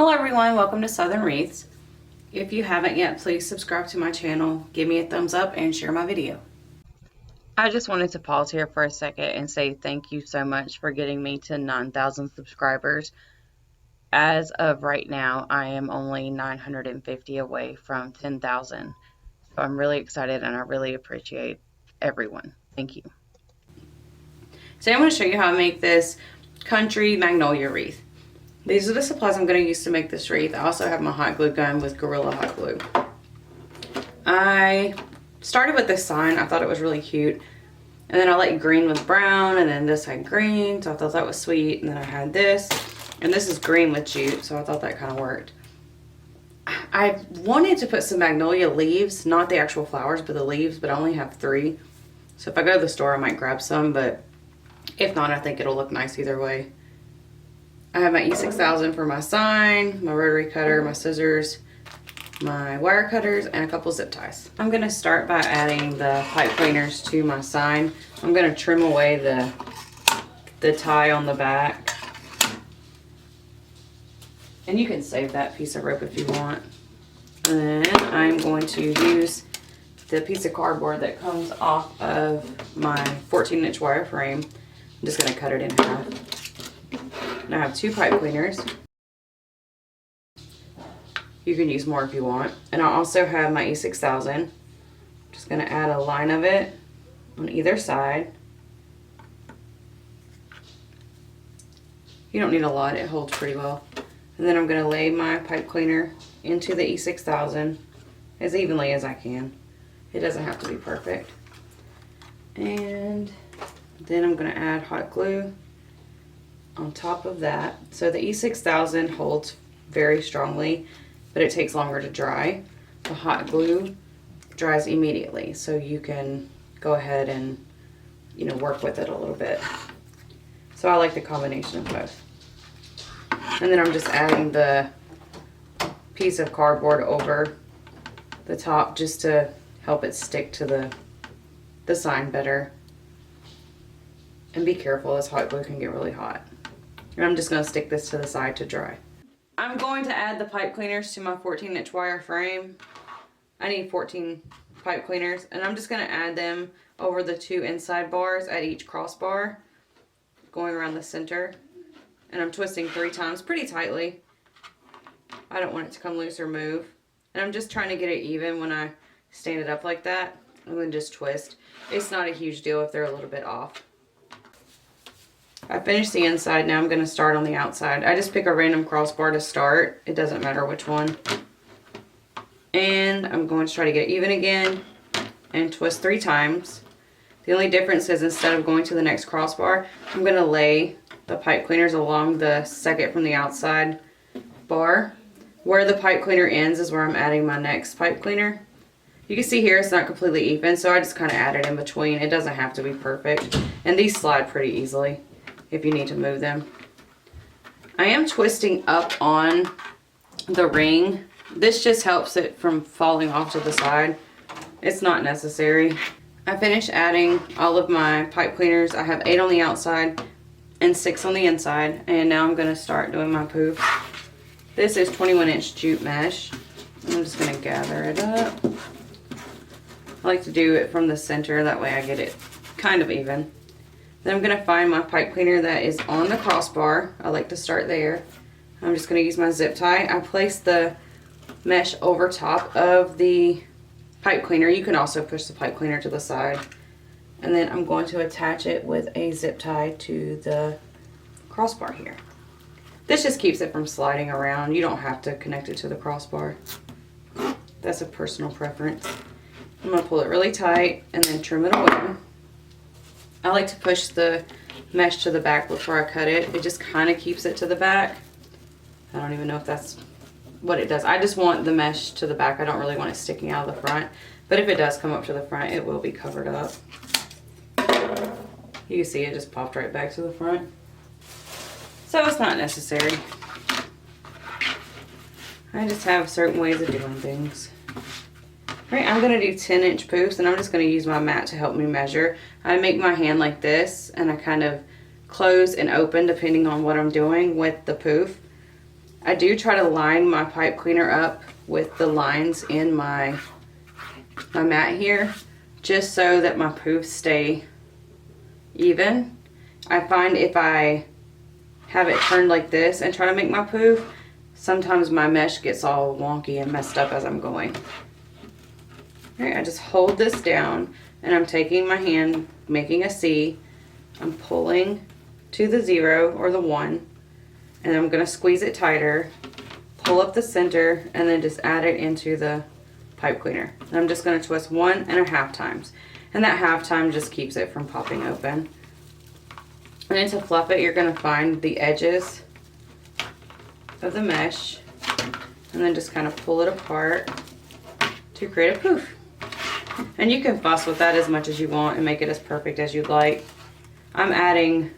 Hello everyone, welcome to Southern Wreaths. If you haven't yet, please subscribe to my channel, give me a thumbs up, and share my video. I just wanted to pause here for a second and say thank you so much for getting me to 9,000 subscribers. As of right now, I am only 950 away from 10,000. So I'm really excited and I really appreciate everyone. Thank you. Today I'm going to show you how I make this country magnolia wreath. These are the supplies I'm going to use to make this wreath. I also have my hot glue gun with Gorilla Hot Glue. I started with this sign. I thought it was really cute. And then I like green with brown, and then this had green, so I thought that was sweet. And then I had this, and this is green with jute, so I thought that kind of worked. I wanted to put some magnolia leaves, not the actual flowers, but the leaves, but I only have 3. So if I go to the store, I might grab some, but if not, I think it'll look nice either way. I have my E6000 for my sign, my rotary cutter, my scissors, my wire cutters, and a couple zip ties. I'm going to start by adding the pipe cleaners to my sign. I'm going to trim away the tie on the back. And you can save that piece of rope if you want. And then I'm going to use the piece of cardboard that comes off of my 14-inch wire frame. I'm just going to cut it in half. And I have 2 pipe cleaners. You can use more if you want. And I also have my E6000. Just going to add a line of it on either side. You don't need a lot, it holds pretty well. And then I'm going to lay my pipe cleaner into the E6000 as evenly as I can. It doesn't have to be perfect. And then I'm going to add hot glue on top of that. So the E6000 holds very strongly, but it takes longer to dry. The hot glue dries immediately, so you can go ahead and, work with it a little bit. So I like the combination of both. And then I'm just adding the piece of cardboard over the top just to help it stick to the sign better. And be careful, this hot glue can get really hot. And I'm just going to stick this to the side to dry. I'm going to add the pipe cleaners to my 14-inch wire frame. I need 14 pipe cleaners, and I'm just going to add them over the 2 inside bars at each crossbar, going around the center. And I'm twisting 3 times pretty tightly. I don't want it to come loose or move. And I'm just trying to get it even when I stand it up like that, and then just twist. It's not a huge deal if they're a little bit off. I finished the inside, now I'm going to start on the outside. I just pick a random crossbar to start. It doesn't matter which one. And I'm going to try to get it even again and twist 3 times. The only difference is instead of going to the next crossbar, I'm going to lay the pipe cleaners along the second from the outside bar. Where the pipe cleaner ends is where I'm adding my next pipe cleaner. You can see here it's not completely even, so I just kind of added in between. It doesn't have to be perfect. And these slide pretty easily if you need to move them. I am twisting up on the ring. This just helps it from falling off to the side. It's not necessary. I finished adding all of my pipe cleaners. I have 8 on the outside and 6 on the inside. And now I'm going to start doing my poof. This is 21-inch jute mesh. I'm just going to gather it up. I like to do it from the center, that way I get it kind of even. Then I'm going to find my pipe cleaner that is on the crossbar. I like to start there. I'm just going to use my zip tie. I place the mesh over top of the pipe cleaner. You can also push the pipe cleaner to the side. And then I'm going to attach it with a zip tie to the crossbar here. This just keeps it from sliding around. You don't have to connect it to the crossbar. That's a personal preference. I'm going to pull it really tight and then trim it away. I like to push the mesh to the back before I cut it. It just kind of keeps it to the back. I don't even know if that's what it does. I just want the mesh to the back. I don't really want it sticking out of the front. But if it does come up to the front, it will be covered up. You can see it just popped right back to the front. So it's not necessary. I just have certain ways of doing things. Alright, I'm going to do 10-inch poofs, and I'm just going to use my mat to help me measure. I make my hand like this, and I kind of close and open depending on what I'm doing with the poof. I do try to line my pipe cleaner up with the lines in my mat here, just so that my poofs stay even. I find if I have it turned like this and try to make my poof, sometimes my mesh gets all wonky and messed up as I'm going. Alright, I just hold this down and I'm taking my hand, making a C. I'm pulling to the 0 or the 1, and I'm going to squeeze it tighter, pull up the center, and then just add it into the pipe cleaner. And I'm just going to twist 1.5 times, and that half time just keeps it from popping open. And then to fluff it, you're going to find the edges of the mesh and then just kind of pull it apart to create a poof. And you can fuss with that as much as you want and make it as perfect as you'd like. I'm adding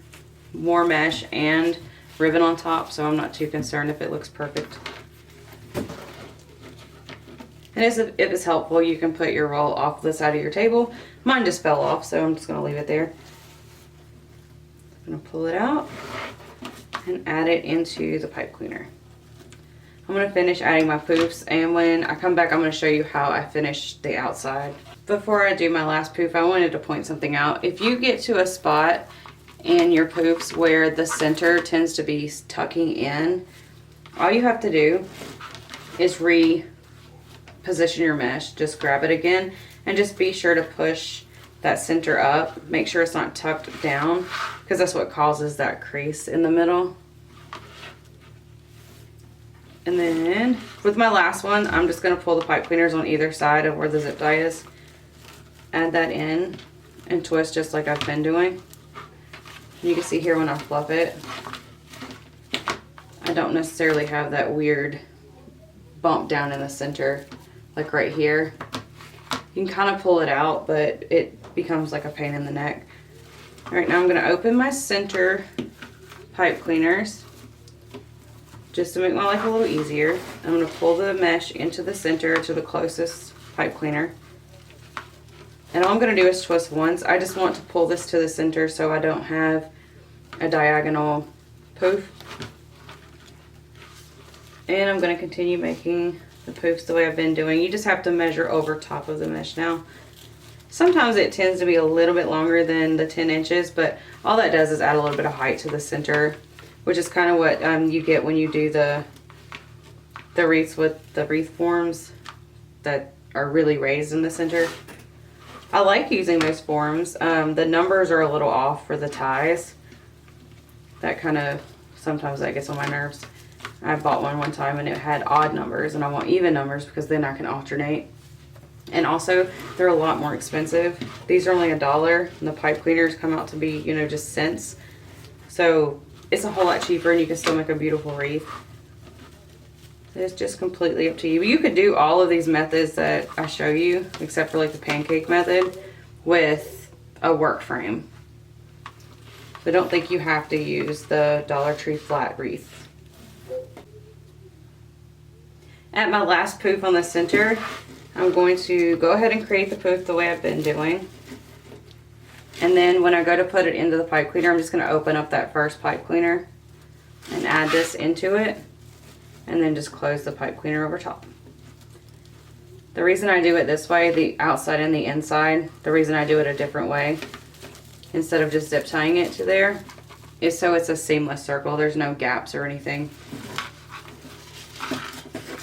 more mesh and ribbon on top, so I'm not too concerned if it looks perfect. And if it's helpful, you can put your roll off the side of your table. Mine just fell off, so I'm just going to leave it there. I'm going to pull it out and add it into the pipe cleaner. I'm going to finish adding my poofs, and when I come back I'm going to show you how I finish the outside. Before I do my last poof, I wanted to point something out. If you get to a spot in your poofs where the center tends to be tucking in, all you have to do is reposition your mesh. Just grab it again and just be sure to push that center up. Make sure it's not tucked down, because that's what causes that crease in the middle. And then with my last one, I'm just going to pull the pipe cleaners on either side of where the zip tie is. Add that in and twist just like I've been doing. You can see here when I fluff it, I don't necessarily have that weird bump down in the center like right here. You can kind of pull it out, but it becomes like a pain in the neck. Alright, now I'm going to open my center pipe cleaners just to make my life a little easier. I'm going to pull the mesh into the center to the closest pipe cleaner. And all I'm going to do is twist once. I just want to pull this to the center so I don't have a diagonal poof. And I'm going to continue making the poofs the way I've been doing. You just have to measure over top of the mesh now. Sometimes it tends to be a little bit longer than the 10 inches, but all that does is add a little bit of height to the center, which is kind of what you get when you do the wreaths with the wreath forms that are really raised in the center. I like using those forms. The numbers are a little off for the ties. That kind of, sometimes that gets on my nerves. I bought one time and it had odd numbers, and I want even numbers because then I can alternate. And also, they're a lot more expensive. These are only $1, and the pipe cleaners come out to be, you know, just cents. So it's a whole lot cheaper, and you can still make a beautiful wreath. It's just completely up to you. You could do all of these methods that I show you, except for like the pancake method, with a work frame. But don't think you have to use the Dollar Tree flat wreath. At my last poof on the center, I'm going to go ahead and create the poof the way I've been doing. And then when I go to put it into the pipe cleaner, I'm just going to open up that first pipe cleaner and add this into it. And then just close the pipe cleaner over top. The reason I do it this way, the outside and the inside, the reason I do it a different way, instead of just zip tying it to there, is so it's a seamless circle. There's no gaps or anything.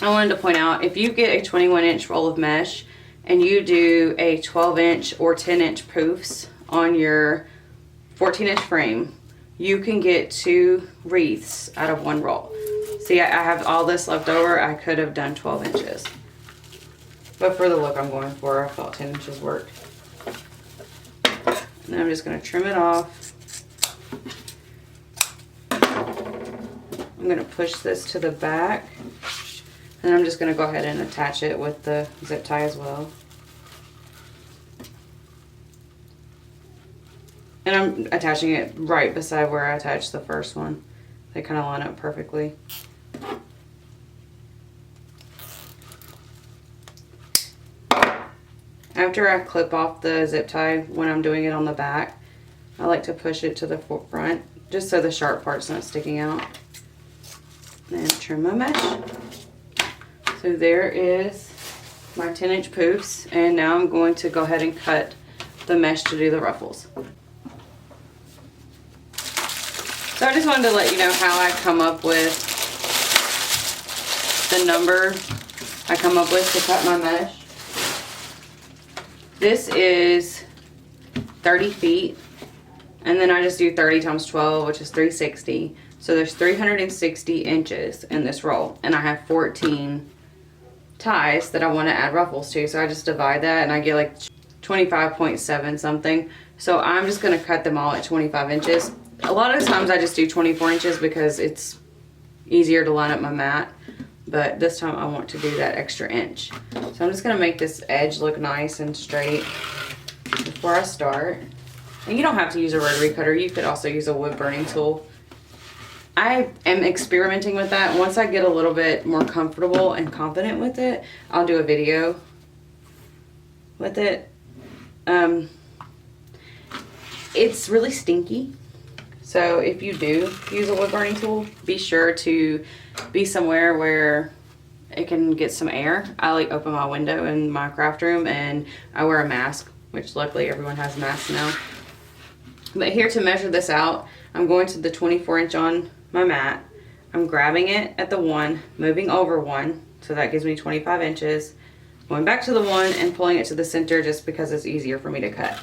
I wanted to point out, if you get a 21-inch roll of mesh and you do a 12-inch or 10-inch poofs on your 14-inch frame, you can get 2 wreaths out of 1 roll. See, I have all this left over. I could have done 12 inches. But for the look I'm going for, I thought 10 inches worked. And then I'm just going to trim it off. I'm going to push this to the back. And I'm just going to go ahead and attach it with the zip tie as well. And I'm attaching it right beside where I attached the first one. They kind of line up perfectly. After I clip off the zip tie, when I'm doing it on the back, I like to push it to the front just so the sharp part's not sticking out. And trim my mesh. So there is my 10-inch poofs, and now I'm going to go ahead and cut the mesh to do the ruffles. So I just wanted to let you know how I come up with the number I come up with to cut my mesh. This is 30 feet, and then I just do 30 times 12, which is 360. So there's 360 inches in this roll, and I have 14 ties that I want to add ruffles to. So I just divide that and I get like 25.7 something. So I'm just going to cut them all at 25 inches. A lot of times I just do 24 inches because it's easier to line up my mat. But this time I want to do that extra inch. So I'm just going to make this edge look nice and straight before I start. And you don't have to use a rotary cutter. You could also use a wood burning tool. I am experimenting with that. Once I get a little bit more comfortable and confident with it, I'll do a video with it. It's really stinky. So if you do use a wood burning tool, be sure to be somewhere where it can get some air. I like open my window in my craft room, and I wear a mask, which luckily everyone has masks now. But here to measure this out, I'm going to the 24-inch on my mat. I'm grabbing it at the 1, moving over 1, so that gives me 25 inches. Going back to the 1 and pulling it to the center just because it's easier for me to cut.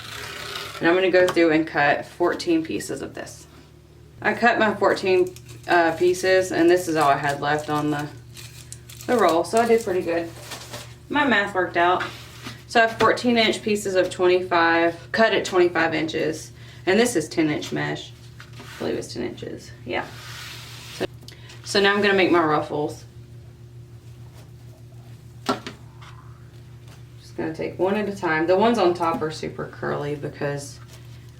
And I'm going to go through and cut 14 pieces of this. I cut my 14 pieces, and this is all I had left on the roll, so I did pretty good. My math worked out. So I have 14-inch pieces of 25, cut at 25 inches. And this is 10-inch mesh. I believe it's 10 inches. Yeah. So now I'm going to make my ruffles. Just going to take one at a time. The ones on top are super curly because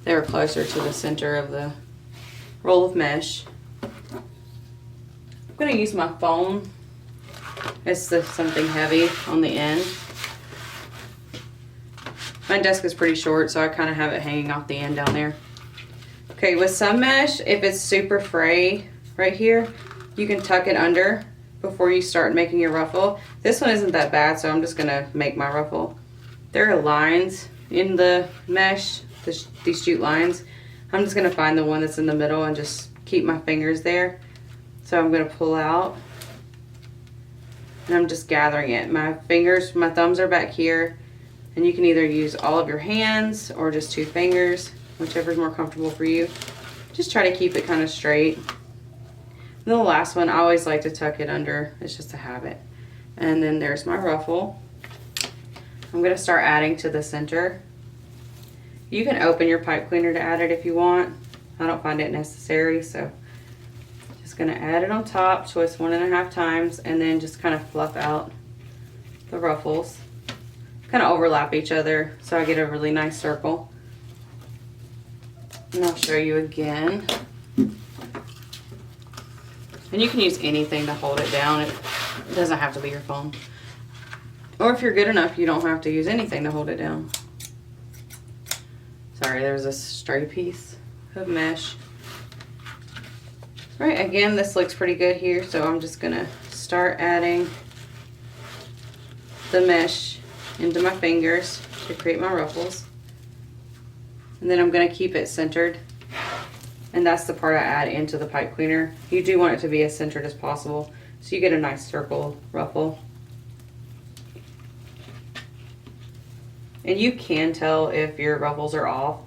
they're closer to the center of the roll of mesh. I'm going to use my foam. It's something heavy on the end. My desk is pretty short, so I kind of have it hanging off the end down there. Okay, with some mesh, if it's super fray right here, you can tuck it under before you start making your ruffle. This one isn't that bad, so I'm just going to make my ruffle. There are lines in the mesh, these jute lines. I'm just going to find the one that's in the middle and just keep my fingers there. So I'm going to pull out, and I'm just gathering it. My fingers, my thumbs are back here. And you can either use all of your hands or just 2 fingers, whichever is more comfortable for you. Just try to keep it kind of straight. And the last one, I always like to tuck it under. It's just a habit. And then there's my ruffle. I'm going to start adding to the center. You can open your pipe cleaner to add it if you want. I don't find it necessary, so just going to add it on top, twist 1.5 times, and then just kind of fluff out the ruffles. Kind of overlap each other so I get a really nice circle. And I'll show you again. And you can use anything to hold it down. It doesn't have to be your phone. Or if you're good enough, you don't have to use anything to hold it down. Sorry, there's a stray piece of mesh. All right, again, this looks pretty good here, so I'm just gonna start adding the mesh into my fingers to create my ruffles. And then I'm going to keep it centered, and that's the part I add into the pipe cleaner. You do want it to be as centered as possible so you get a nice circle ruffle. And you can tell if your ruffles are off,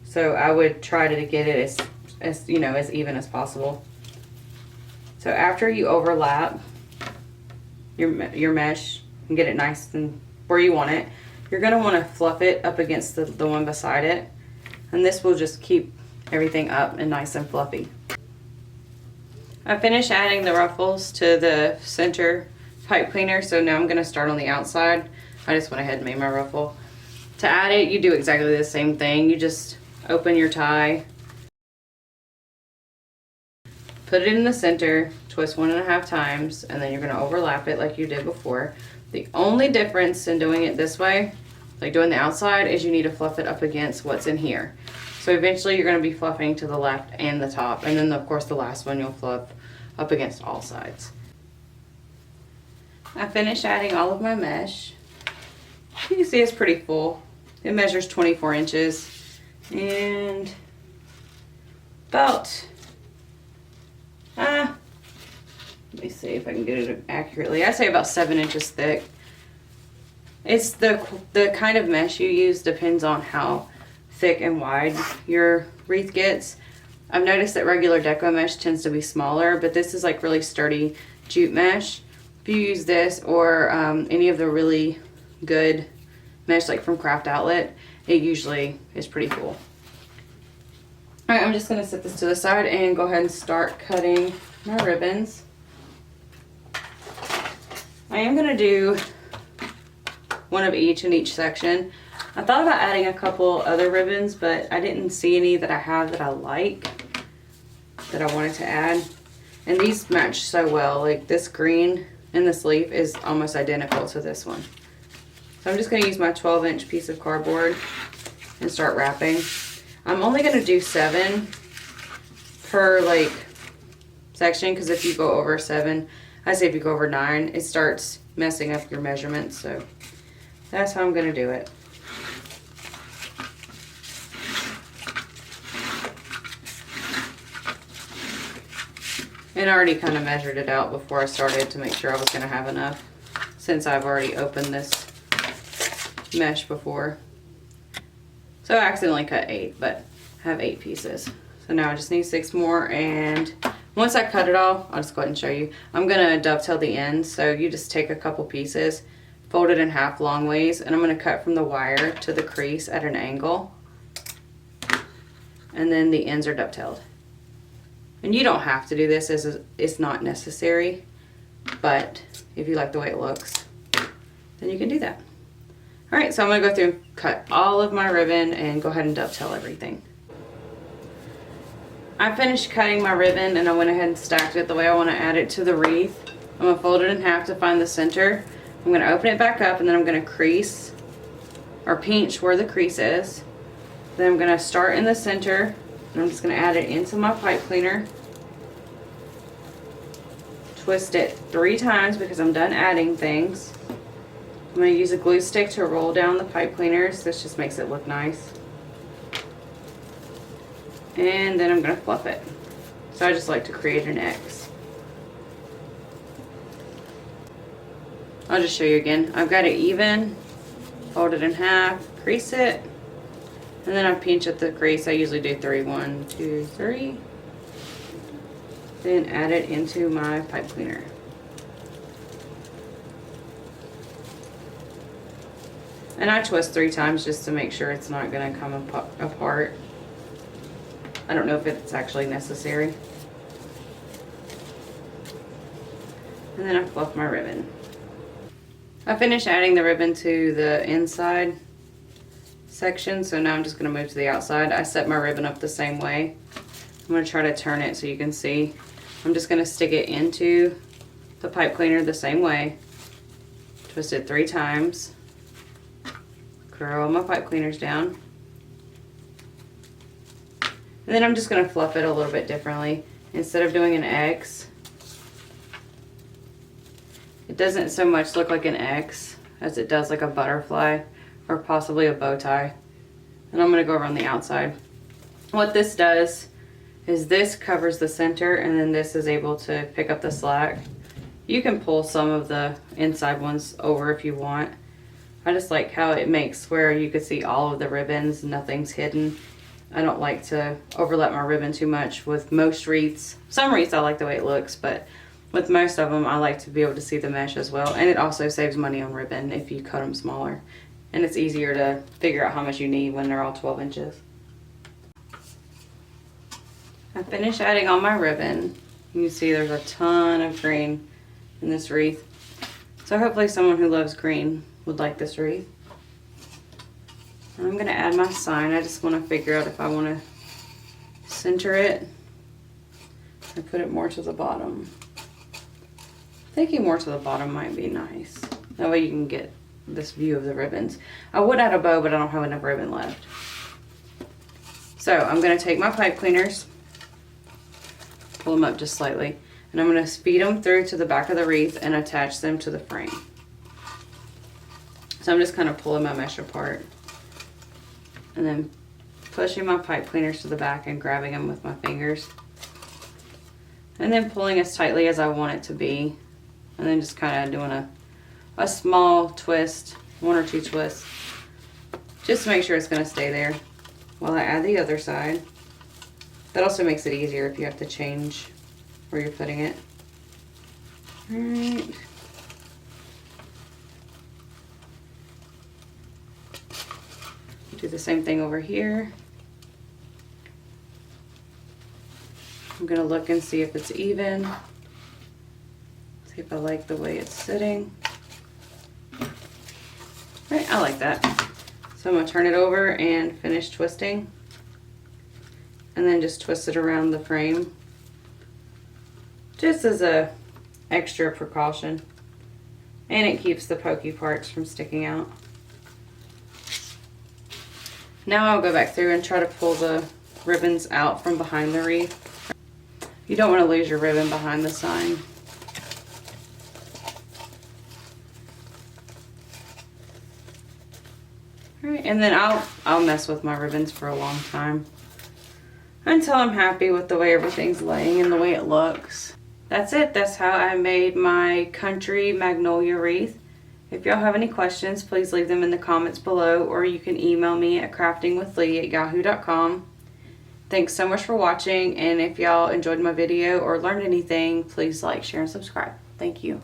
so I would try to get it as you know, as even as possible. So after you overlap your mesh and get it nice and where you want it, you're going to want to fluff it up against the one beside it, and this will just keep everything up and nice and fluffy. I finished adding the ruffles to the center pipe cleaner, so now I'm going to start on the outside. I just went ahead and made my ruffle. To add it, you do exactly the same thing. You just open your tie, put it in the center, twist 1.5 times, and then you're going to overlap it like you did before. The only difference in doing it this way, like doing the outside, is you need to fluff it up against what's in here. So eventually you're going to be fluffing to the left and the top, and then of course the last one you'll fluff up against all sides. I finished adding all of my mesh. You can see it's pretty full. It measures 24 inches and about, let me see if I can get it accurately. I'd say about 7 inches thick. It's the kind of mesh you use depends on how thick and wide your wreath gets. I've noticed that regular deco mesh tends to be smaller, but this is like really sturdy jute mesh. If you use this or any of the really good mesh like from Craft Outlet, it usually is pretty full. All right, I'm just gonna set this to the side and go ahead and start cutting my ribbons. I am gonna do one of each in each section. I thought about adding a couple other ribbons, but I didn't see any that I have that I like, that I wanted to add. And these match so well. Like this green in this leaf is almost identical to this one. So I'm just gonna use my 12-inch piece of cardboard and start wrapping. I'm only gonna do 7 per like section, because if you go over 7, I say if you go over 9, it starts messing up your measurements. So that's how I'm gonna do it. And I already kind of measured it out before I started to make sure I was gonna have enough, since I've already opened this mesh before. So I accidentally cut 8, but I have 8 pieces. So now I just need 6 more, and once I cut it all, I'll just go ahead and show you. I'm gonna dovetail the ends, so you just take a couple pieces, fold it in half long ways, and I'm gonna cut from the wire to the crease at an angle. And then the ends are dovetailed. And you don't have to do this, it's not necessary, but if you like the way it looks, then you can do that. All right, so I'm gonna go through and cut all of my ribbon and go ahead and dovetail everything. I finished cutting my ribbon and I went ahead and stacked it the way I want to add it to the wreath. I'm gonna fold it in half to find the center. I'm gonna open it back up and then I'm gonna crease or pinch where the crease is. Then I'm gonna start in the center and I'm just gonna add it into my pipe cleaner. Twist it 3 times because I'm done adding things. I'm going to use a glue stick to roll down the pipe cleaners. This just makes it look nice. And then I'm going to fluff it. So I just like to create an X. I'll just show you again. I've got it even, fold it in half, crease it, and then I pinch at the crease. I usually do 3, 1, 2, 3. Then add it into my pipe cleaner. And I twist 3 times just to make sure it's not going to come apart. I don't know if it's actually necessary. And then I fluff my ribbon. I finished adding the ribbon to the inside section, so now I'm just going to move to the outside. I set my ribbon up the same way. I'm going to try to turn it so you can see. I'm just going to stick it into the pipe cleaner the same way. Twist it 3 times. Curl my pipe cleaners down. And then I'm just going to fluff it a little bit differently. Instead of doing an X, it doesn't so much look like an X as it does like a butterfly or possibly a bow tie. And I'm going to go around the outside. What this does is this covers the center and then this is able to pick up the slack. You can pull some of the inside ones over if you want. I just like how it makes where you can see all of the ribbons, nothing's hidden. I don't like to overlap my ribbon too much with most wreaths. Some wreaths I like the way it looks, but with most of them I like to be able to see the mesh as well. And it also saves money on ribbon if you cut them smaller. And it's easier to figure out how much you need when they're all 12 inches. I finished adding all my ribbon. You can see there's a ton of green in this wreath. So hopefully someone who loves green would like this wreath. And I'm going to add my sign. I just want to figure out if I want to center it or put it more to the bottom. Thinking more to the bottom might be nice. That way you can get this view of the ribbons. I would add a bow, but I don't have enough ribbon left. So I'm going to take my pipe cleaners, pull them up just slightly, And I'm going to feed them through to the back of the wreath and attach them to the frame. So I'm just kind of pulling my mesh apart and then pushing my pipe cleaners to the back and grabbing them with my fingers. And then pulling as tightly as I want it to be. And then just kind of doing a small twist, 1 or 2 twists, just to make sure it's going to stay there while I add the other side. That also makes it easier if you have to change where you're putting it. Alright. Do the same thing over here. I'm going to look and see if it's even. See if I like the way it's sitting. Alright, I like that. So I'm going to turn it over and finish twisting. And then just twist it around the frame. Just as a extra precaution. And it keeps the pokey parts from sticking out. Now I'll go back through and try to pull the ribbons out from behind the wreath. You don't want to lose your ribbon behind the sign. Alright, and then I'll mess with my ribbons for a long time until I'm happy with the way everything's laying and the way it looks. That's it. That's how I made my country Magnolia wreath. If y'all have any questions, please leave them in the comments below, or you can email me at craftingwithlee@yahoo.com. Thanks so much for watching, and if y'all enjoyed my video or learned anything, please like, share, and subscribe. Thank you.